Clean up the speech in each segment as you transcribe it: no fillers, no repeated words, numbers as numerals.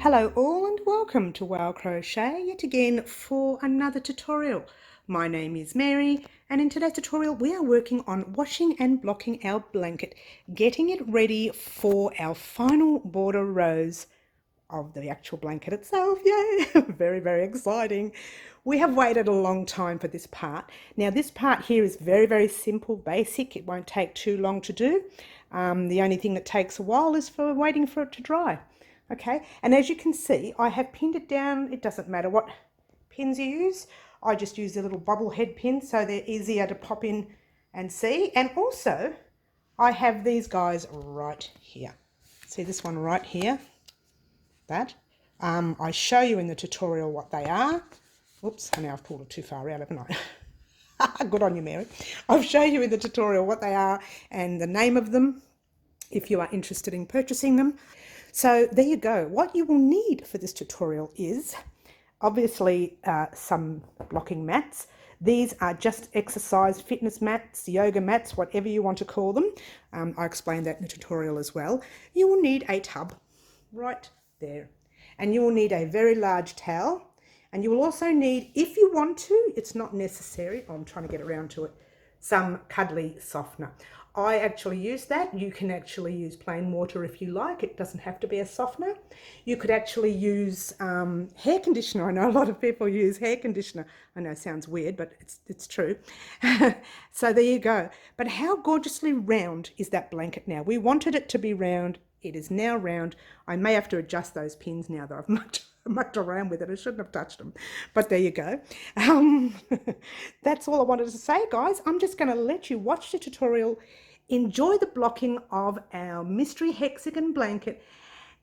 Hello all and welcome to Wow Crochet yet again for another tutorial. My name is Mary and in today's tutorial we are working on washing and blocking our blanket, getting it ready for our final border rows of the actual blanket itself. Yay! Very, very exciting. We have waited a long time for this part. Now this part here is very, very simple, basic. It won't take too long to do. The only thing that takes a while is for waiting for it to dry. Okay, and as you can see, I have pinned it down. It doesn't matter what pins you use. I just use the little bobble head pins so they're easier to pop in and see. And also, I have these guys right here. See this one right here? That. I show you in the tutorial what they are. Oops, now I've pulled it too far out, haven't I? Good on you, Mary. I'll show you in the tutorial what they are and the name of them if you are interested in purchasing them. So there you go. What you will need for this tutorial is obviously some blocking mats. These are just exercise fitness mats, yoga mats, whatever you want to call them. I explained that in the tutorial as well. You will need a tub right there. And you will need a very large towel. And you will also need, if you want to, it's not necessary, I'm trying to get around to it, some cuddly softener. I actually use that. You can actually use plain water if you like. It doesn't have to be a softener. You could actually use hair conditioner. I know a lot of people use hair conditioner. I know it sounds weird, but it's true. So there you go. But how gorgeously round is that blanket now? We wanted it to be round. It is now round. I may have to adjust those pins now that I've mucked around with it. I shouldn't have touched them, but there you go. That's all I wanted to say, guys. I'm just going to let you watch the tutorial, enjoy the blocking of our mystery hexagon blanket,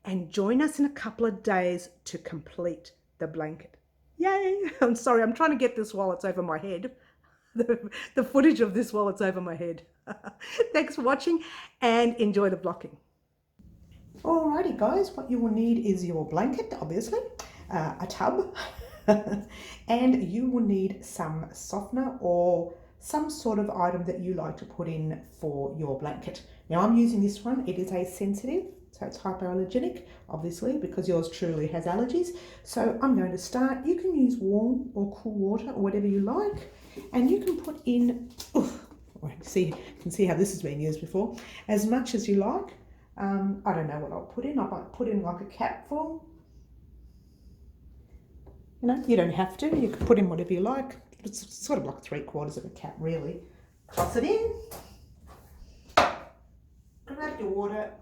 and join us in a couple of days to complete the blanket. Yay! I'm sorry, I'm trying to get this while it's over my head. The footage of this while it's over my head. Thanks for watching and enjoy the blocking. Alrighty guys, what you will need is your blanket, obviously, a tub, and you will need some softener or some sort of item that you like to put in for your blanket. Now I'm using this one. It is a sensitive, so it's hypoallergenic, obviously, because yours truly has allergies. So I'm going to start. You can use warm or cool water or whatever you like, and you can put in, you can see how this has been used before, as much as you like. I don't know what I'll put in. I might put in like a capful. You know, you don't have to. You can put in whatever you like. It's sort of like 3/4 of a cap, really. Toss it in. Grab your water.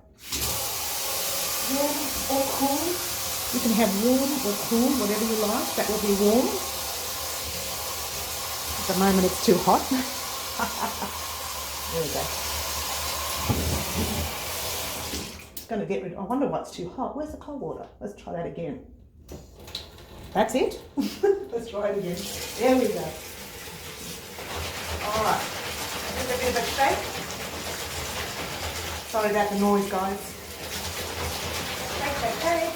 Warm or cool. You can have warm or cool, whatever you like. That will be warm. At the moment it's too hot. There we go. Going to get rid of, I wonder what's too hot. Where's the cold water? Let's try that again. That's it. Let's try it again. There we go. All right. Give it a bit of a shake. Sorry about the noise, guys. Shake, shake, shake.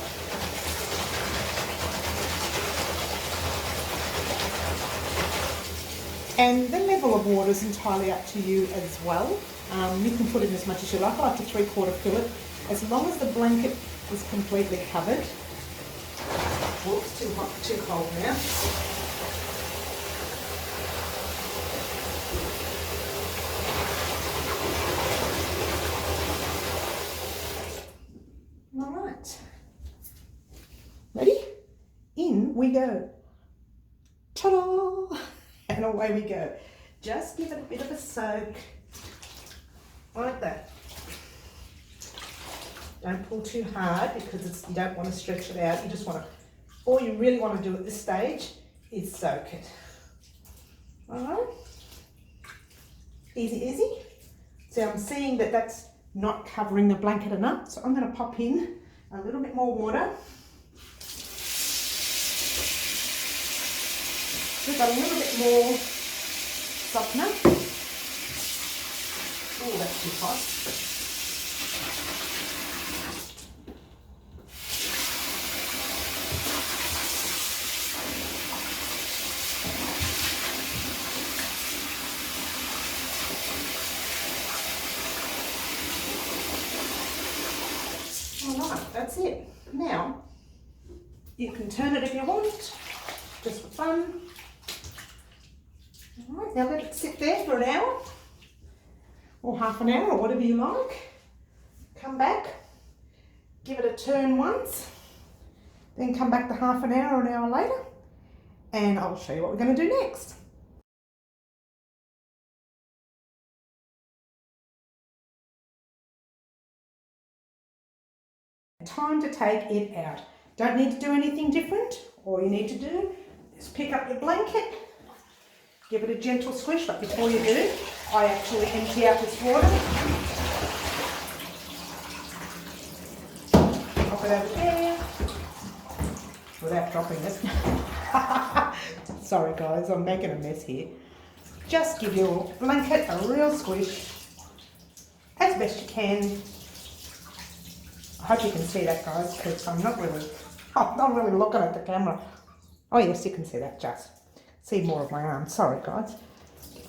And the level of water is entirely up to you as well. You can put in as much as you like. I like to 3/4 fill it. As long as the blanket is completely covered. Whoops, too hot, too cold now. All right. Ready? In we go. Ta-da! And away we go. Just give it a bit of a soak. Like that. Don't pull too hard because you don't want to stretch it out. You just want to, all you really want to do at this stage is soak it. All right. Easy, easy. So I'm seeing that that's not covering the blanket enough. So I'm going to pop in a little bit more water. We've got a little bit more softener. Oh, that's too hot. All right, that's it. Now, You can turn it if you want, just for fun. All right, now let it sit there for an hour or half an hour or whatever you like. Come back, give it a turn once, then come back to half an hour or an hour later, and I'll show you what we're going to do next. Time to take it out. Don't need to do anything different. All you need to do is pick up your blanket, give it a gentle squish, but before you do, I actually empty out this water. Pop it over there without dropping it. Sorry guys, I'm making a mess here. Just give your blanket a real squish as best you can. I hope you can see that, guys, because I'm not really looking at the camera. Oh yes, you can see that, just see more of my arm. Sorry guys.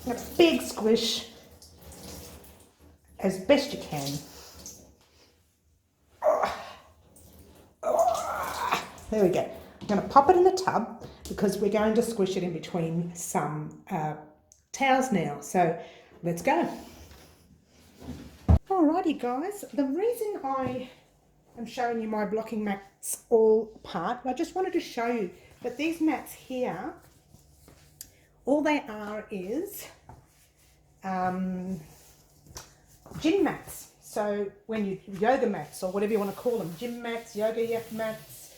A big squish as best you can. There we go. I'm going to pop it in the tub because we're going to squish it in between some towels now. So let's go. Alrighty guys, the reason I'm showing you my blocking mats all apart. I just wanted to show you that these mats here, all they are is gym mats. So when you yoga mats or whatever you want to call them, gym mats, yoga mats,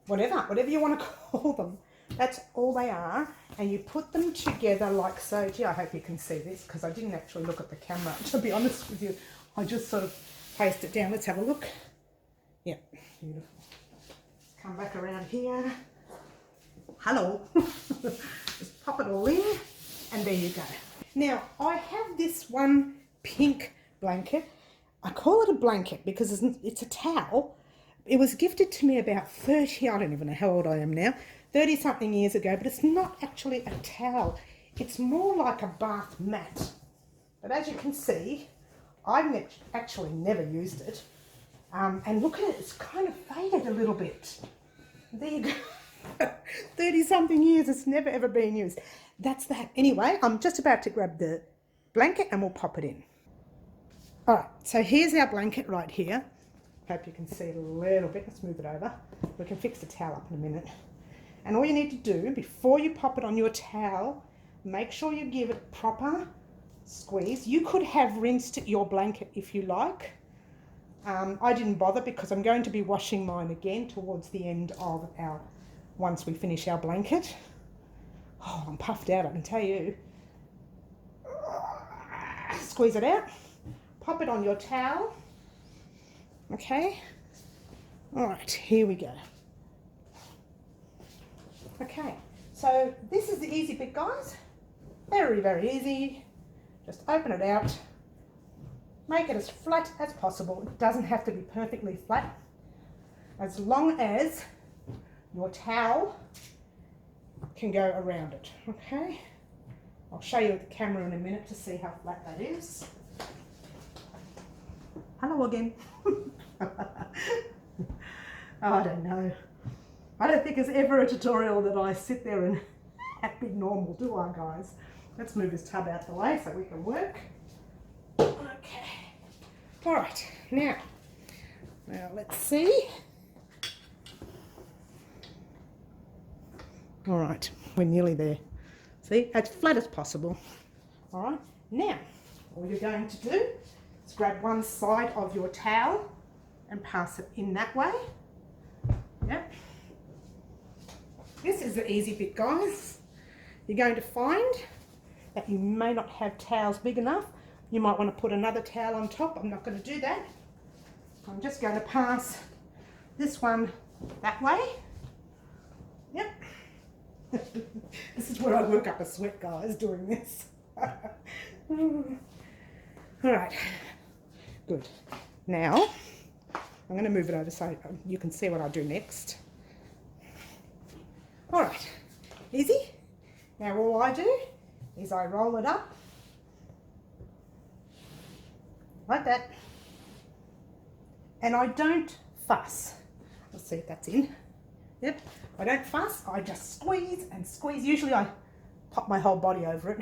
whatever you want to call them, that's all they are. And you put them together like so. Gee, I hope you can see this because I didn't actually look at the camera, to be honest with you. I just sort of placed it down. Let's have a look. Yep, beautiful. Let's come back around here. Hello. Just pop it all in and there you go. Now I have this one pink blanket. I call it a blanket because it's a towel. It was gifted to me about 30, I don't even know how old I am now, 30 something years ago, but it's not actually a towel. It's more like a bath mat. But as you can see, I've actually never used it. And look at it, it's kind of faded a little bit. There you go. 30 something years, it's never ever been used. That's that. Anyway, I'm just about to grab the blanket and we'll pop it in. All right, so here's our blanket right here. Hope you can see it a little bit. Let's move it over. We can fix the towel up in a minute. And all you need to do before you pop it on your towel, make sure you give it proper squeeze. You could have rinsed your blanket if you like. I didn't bother because I'm going to be washing mine again towards the end of once we finish our blanket. Oh, I'm puffed out, I can tell you. Squeeze it out, pop it on your towel. Okay, all right, here we go. Okay, so this is the easy bit, guys. Very, very easy. Just open it out, make it as flat as possible. It doesn't have to be perfectly flat, as long as your towel can go around it, okay? I'll show you with the camera in a minute to see how flat that is. Hello again. I don't know. I don't think there's ever a tutorial that I sit there and act big normal, do I, guys? Let's move this tub out the way so we can work. Okay. All right. Now let's see. All right. We're nearly there. See, as flat as possible. All right. Now, all you're going to do is grab one side of your towel and pass it in that way. Yep. This is the easy bit, guys. You're going to find that you may not have towels big enough. You might want to put another towel on top. I'm not going to do that. I'm just going to pass this one that way. Yep. This is where I work up a sweat, guys, doing this. All right. Good. Now, I'm going to move it over so you can see what I do next. All right. Easy. Now all I do is I roll it up like that, and I don't fuss. Let's see if that's in. Yep, I don't fuss, I just squeeze and squeeze. Usually I pop my whole body over it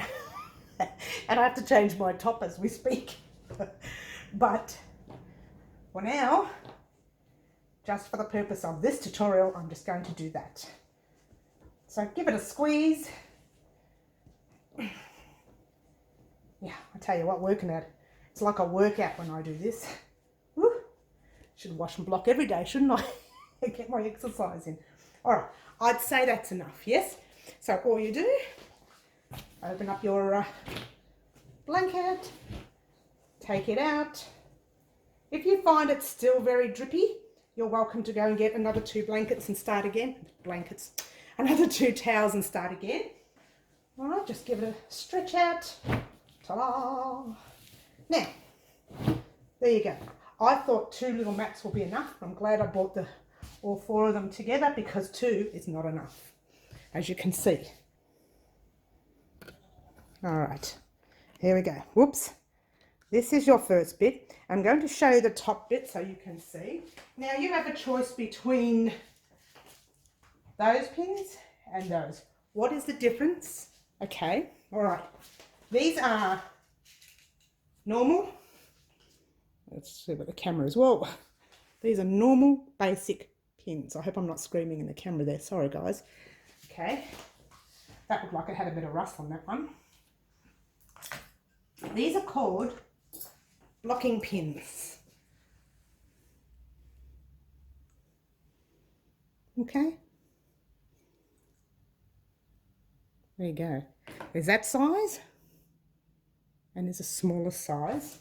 and I have to change my top as we speak. But for now, just for the purpose of this tutorial, I'm just going to do that. So give it a squeeze. Yeah, I tell you what, working out, it's like a workout when I do this. Woo. Should wash and block every day, shouldn't I? Get my exercise in. All right, I'd say that's enough, yes? So all you do, open up your blanket, take it out. If you find it's still very drippy, you're welcome to go and get another 2 blankets and start again. Another 2 towels and start again. All right, just give it a stretch out. Ta-da! Now, there you go. I thought 2 little mats will be enough. I'm glad I bought all 4 of them together because 2 is not enough, as you can see. All right, here we go. Whoops. This is your first bit. I'm going to show you the top bit so you can see. Now you have a choice between those pins and those. What is the difference? Okay, all right. These are normal. Let's see with the camera as well. These are normal basic pins. I hope I'm not screaming in the camera there. Sorry guys. Okay, that looked like it had a bit of rust on that one. These are called blocking pins. Okay. There you go. There's that size. And there's a smaller size.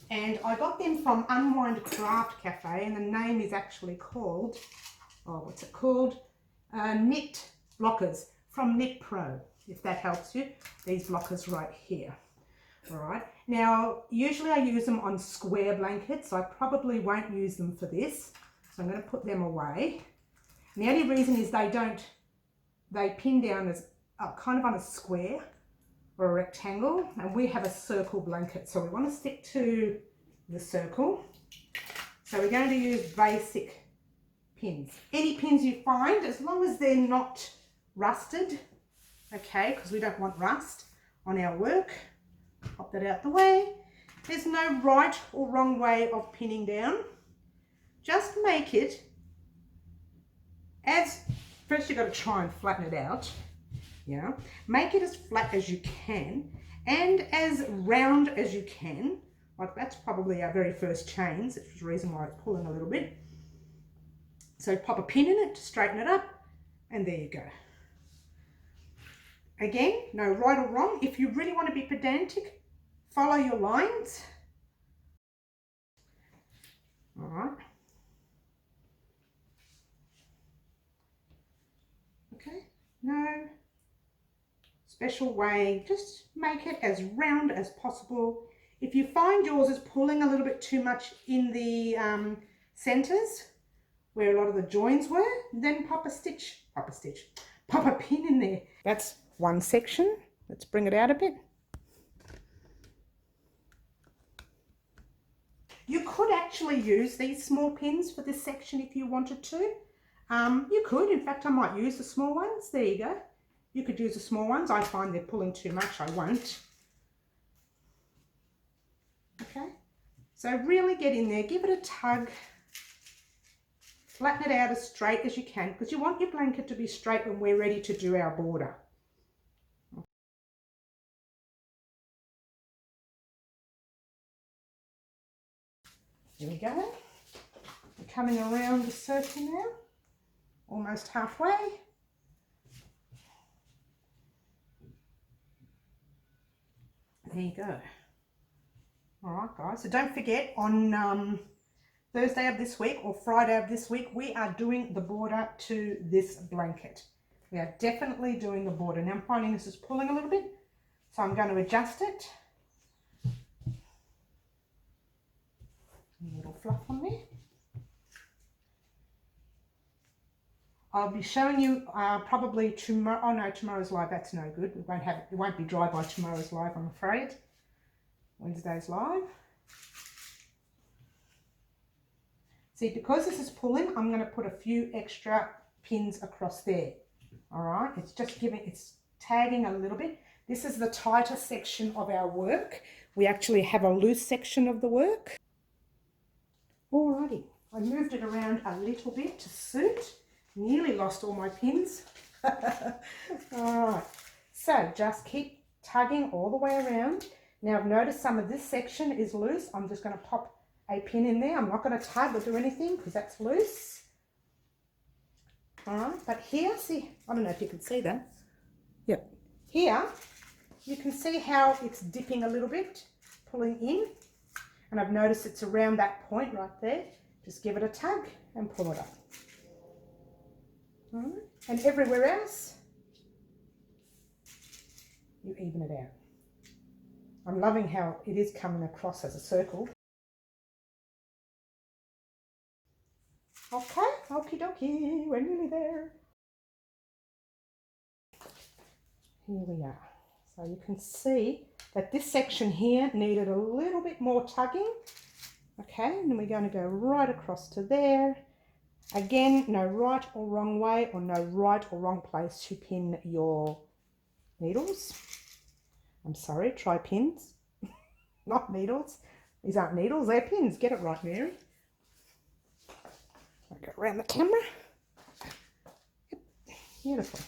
And I got them from Unwind Craft Cafe, and the name is actually called, oh, what's it called? Knit Blockers from Knit Pro, if that helps you. These blockers right here. All right. Now, usually I use them on square blankets, so I probably won't use them for this. So I'm going to put them away. And the only reason is they pin down as kind of on a square or a rectangle, and we have a circle blanket, so we want to stick to the circle. So we're going to use basic pins. Any pins you find, as long as they're not rusted, okay, because we don't want rust on our work. Pop that out the way. There's no right or wrong way of pinning down. Just make it first you've got to try and flatten it out. Yeah, make it as flat as you can and as round as you can. Like that's probably our very first chains, which is the reason why it's pulling a little bit. So pop a pin in it to straighten it up, and there you go. Again, no right or wrong. If you really want to be pedantic, follow your lines. All right. Okay, no special way, just make it as round as possible. If you find yours is pulling a little bit too much in the centers where a lot of the joins were, then pop a pin in there. That's one section. Let's bring it out a bit. You could actually use these small pins for this section if you wanted to. You could, in fact I might use the small ones. There you go. You could use the small ones. I find they're pulling too much. I won't. Okay. So really get in there. Give it a tug. Flatten it out as straight as you can because you want your blanket to be straight when we're ready to do our border. There we go. We're coming around the circle now. Almost halfway. There you go. All right, guys. So don't forget, on Thursday of this week or Friday of this week, we are doing the border to this blanket. We are definitely doing the border. Now I'm finding this is pulling a little bit, so I'm going to adjust it. A little fluff on there. I'll be showing you probably tomorrow. Oh no, tomorrow's live. That's no good. It won't be dry by tomorrow's live, I'm afraid. Wednesday's live. See, because this is pulling, I'm going to put a few extra pins across there. All right, it's just giving, it's tagging a little bit. This is the tighter section of our work. We actually have a loose section of the work. Alrighty, I moved it around a little bit to suit. Nearly lost all my pins. Alright, so just keep tugging all the way around. Now I've noticed some of this section is loose. I'm just going to pop a pin in there. I'm not going to tug or do anything because that's loose. Alright, but here, see, I don't know if you can see that. Yep, here you can see how it's dipping a little bit, pulling in. And I've noticed it's around that point right there. Just give it a tug and pull it up. All right. And everywhere else, you even it out. I'm loving how it is coming across as a circle. Okay, okie dokie, we're nearly there. Here we are. So you can see that this section here needed a little bit more tugging. Okay, and then we're going to go right across to there. Again, no right or wrong way or no right or wrong place to pin your needles. I'm sorry, try pins, not needles. These aren't needles, they're pins. Get it right, Mary. I'll go around the camera. Yep. Beautiful.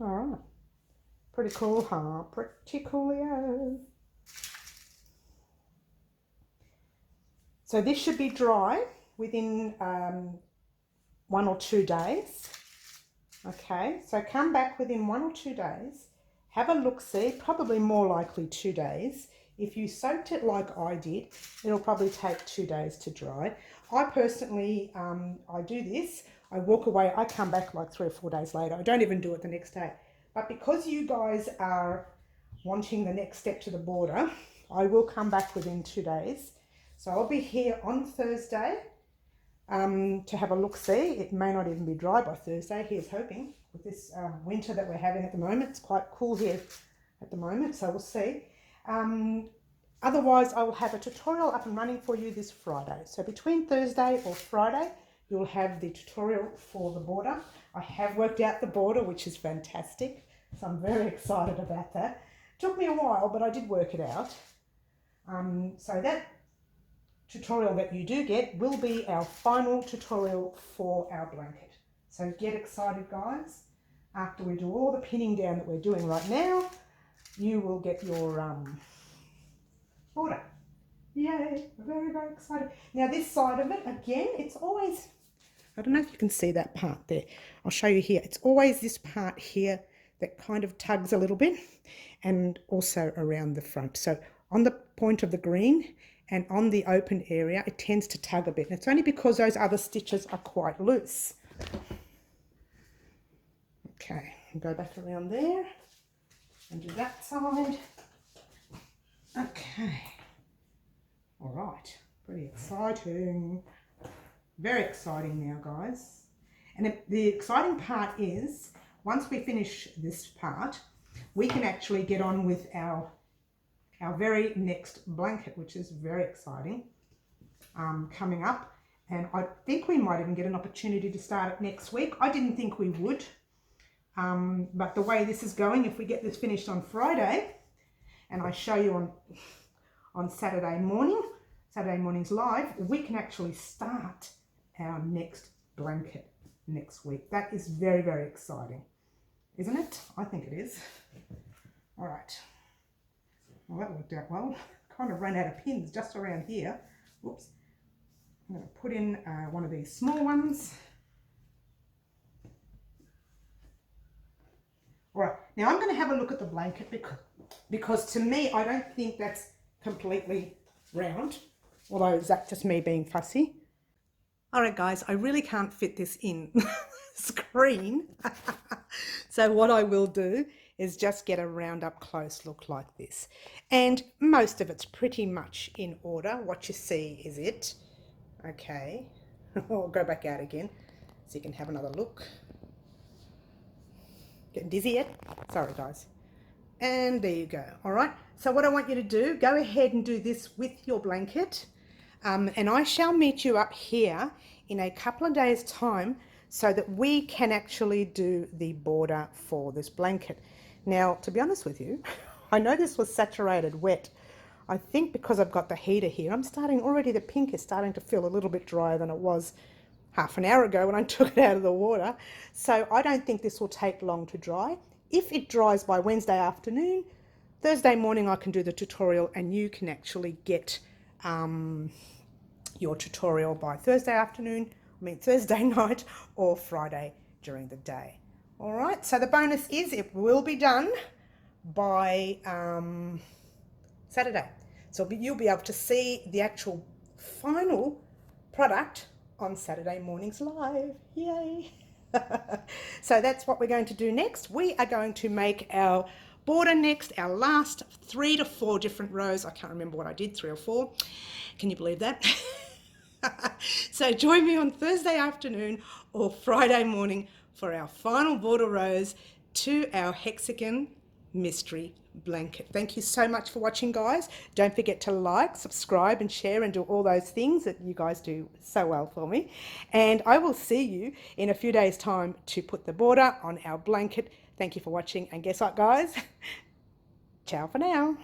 All right. Pretty cool, huh? Pretty coolio. So this should be dry within 1 or 2 days. Okay, so come back within 1 or 2 days. Have a look-see, probably more likely 2 days. If you soaked it like I did, it'll probably take 2 days to dry. I personally, I do this. I walk away, I come back like 3 or 4 days later. I don't even do it the next day. But because you guys are wanting the next step to the border, I will come back within 2 days. So I'll be here on Thursday to have a look-see. It may not even be dry by Thursday. Here's hoping. With this winter that we're having at the moment, it's quite cool here at the moment, so we'll see. Otherwise, I will have a tutorial up and running for you this Friday. So between Thursday or Friday, you'll have the tutorial for the border. I have worked out the border, which is fantastic. So I'm very excited about that. Took me a while, but I did work it out. So that tutorial that you do get will be our final tutorial for our blanket. So get excited, guys. After we do all the pinning down that we're doing right now, you will get your border. Yay, very, very excited. Now this side of it, again, it's always, I don't know if you can see that part there. I'll show you here. It's always this part here that kind of tugs a little bit, and also around the front. So on the point of the green and on the open area, it tends to tug a bit. And it's only because those other stitches are quite loose. Okay, go back around there and do that side. Okay, all right, pretty exciting. Very exciting now, guys. And the exciting part is, once we finish this part, we can actually get on with our very next blanket, which is very exciting, coming up. And I think we might even get an opportunity to start it next week. I didn't think we would, but the way this is going, if we get this finished on Friday, and I show you on Saturday morning's live, we can actually start our next blanket next week. That is very, very exciting, isn't it? I think it is. All right. Well, that worked out well. Kind of ran out of pins just around here. Whoops. I'm going to put in one of these small ones. All right, now I'm going to have a look at the blanket because to me, I don't think that's completely round, although is that just me being fussy? All right, guys, I really can't fit this in the screen. So what I will do is just get a round up close look like this. And most of it's pretty much in order. What you see is it. Okay, I'll go back out again so you can have another look. Getting dizzy yet? Sorry, guys. And there you go. All right. So what I want you to do, go ahead and do this with your blanket. And I shall meet you up here in a couple of days' time so that we can actually do the border for this blanket. Now, to be honest with you, I know this was saturated wet. I think because I've got the heater here, I'm starting already, the pink is starting to feel a little bit drier than it was half an hour ago when I took it out of the water. So I don't think this will take long to dry. If it dries by Wednesday afternoon, Thursday morning I can do the tutorial and you can actually get your tutorial by Thursday afternoon, Thursday night or Friday during the day. All right, so the bonus is it will be done by Saturday. So you'll be able to see the actual final product on Saturday mornings live. Yay! So that's what we're going to do next. We are going to make our border next, our last 3 to 4 different rows. I can't remember what I did, 3 or 4. Can you believe that? So join me on Thursday afternoon or Friday morning for our final border rows to our Hexagon Mystery Blanket. Thank you so much for watching, guys. Don't forget to like, subscribe and share and do all those things that you guys do so well for me. And I will see you in a few days' time to put the border on our blanket. Thank you for watching, and guess what, guys? Ciao for now.